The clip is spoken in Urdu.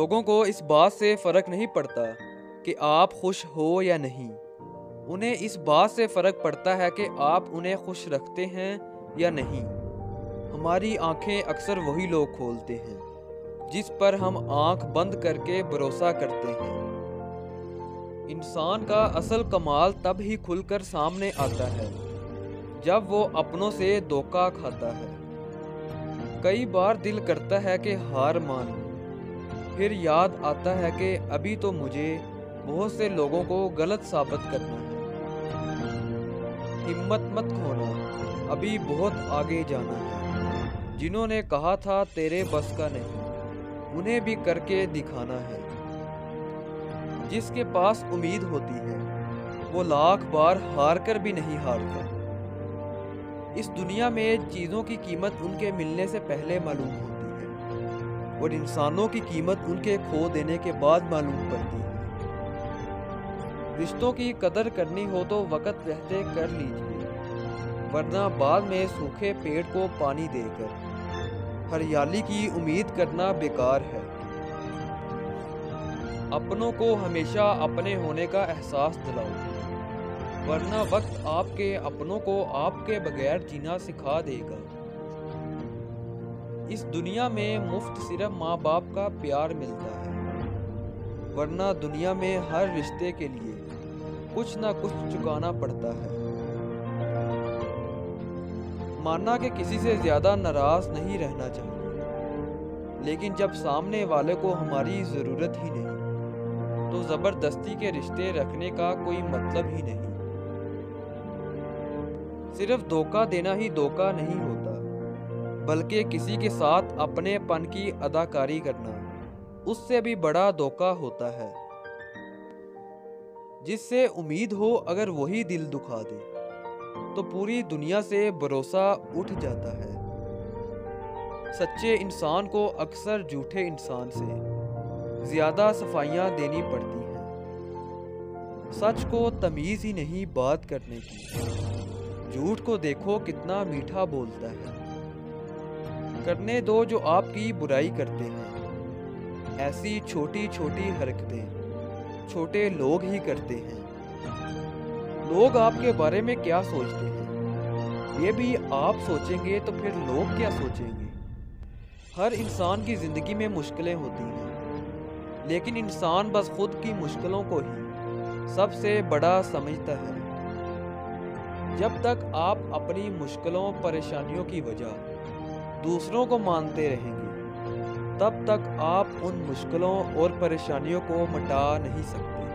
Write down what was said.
لوگوں کو اس بات سے فرق نہیں پڑتا کہ آپ خوش ہو یا نہیں، انہیں اس بات سے فرق پڑتا ہے کہ آپ انہیں خوش رکھتے ہیں یا نہیں۔ ہماری آنکھیں اکثر وہی لوگ کھولتے ہیں جس پر ہم آنکھ بند کر کے بھروسہ کرتے ہیں۔ انسان کا اصل کمال تب ہی کھل کر سامنے آتا ہے جب وہ اپنوں سے دھوکہ کھاتا ہے۔ کئی بار دل کرتا ہے کہ ہار مان لوں، پھر یاد آتا ہے کہ ابھی تو مجھے بہت سے لوگوں کو غلط ثابت کرنا ہے۔ ہمت مت کھونا، ابھی بہت آگے جانا ہے۔ جنہوں نے کہا تھا تیرے بس کا نہیں، انہیں بھی کر کے دکھانا ہے۔ جس کے پاس امید ہوتی ہے وہ لاکھ بار ہار کر بھی نہیں ہارتا۔ اس دنیا میں چیزوں کی قیمت ان کے ملنے سے پہلے معلوم ہوتی ہے اور انسانوں کی قیمت ان کے کھو دینے کے بعد معلوم پڑتی ہے۔ رشتوں کی قدر کرنی ہو تو وقت رہتے کر لیجیے، ورنہ بعد میں سوکھے پیڑ کو پانی دے کر ہریالی کی امید کرنا بیکار ہے۔ اپنوں کو ہمیشہ اپنے ہونے کا احساس دلاؤ، ورنہ وقت آپ کے اپنوں کو آپ کے بغیر جینا سکھا دے گا۔ اس دنیا میں مفت صرف ماں باپ کا پیار ملتا ہے، ورنہ دنیا میں ہر رشتے کے لیے کچھ نہ کچھ چکانا پڑتا ہے۔ ماننا کہ کسی سے زیادہ ناراض نہیں رہنا چاہیے، لیکن جب سامنے والے کو ہماری ضرورت ہی نہیں تو زبردستی کے رشتے رکھنے کا کوئی مطلب ہی نہیں۔ صرف دھوکہ دینا ہی دھوکہ نہیں ہوتا، بلکہ کسی کے ساتھ اپنے پن کی اداکاری کرنا اس سے بھی بڑا دھوکہ ہوتا ہے۔ جس سے امید ہو اگر وہی دل دکھا دے تو پوری دنیا سے بھروسہ اٹھ جاتا ہے۔ سچے انسان کو اکثر جھوٹے انسان سے زیادہ صفائیاں دینی پڑتی ہیں۔ سچ کو تمیز ہی نہیں بات کرنے کی، جھوٹ کو دیکھو کتنا میٹھا بولتا ہے۔ کرنے دو جو آپ کی برائی کرتے ہیں، ایسی چھوٹی چھوٹی حرکتیں چھوٹے لوگ ہی کرتے ہیں۔ لوگ آپ کے بارے میں کیا سوچتے ہیں یہ بھی آپ سوچیں گے تو پھر لوگ کیا سوچیں گے۔ ہر انسان کی زندگی میں مشکلیں ہوتی ہیں، لیکن انسان بس خود کی مشکلوں کو ہی سب سے بڑا سمجھتا ہے۔ جب تک آپ اپنی مشکلوں پریشانیوں کی وجہ دوسروں کو مانتے رہیں گے، تب تک آپ ان مشکلوں اور پریشانیوں کو مٹا نہیں سکتے۔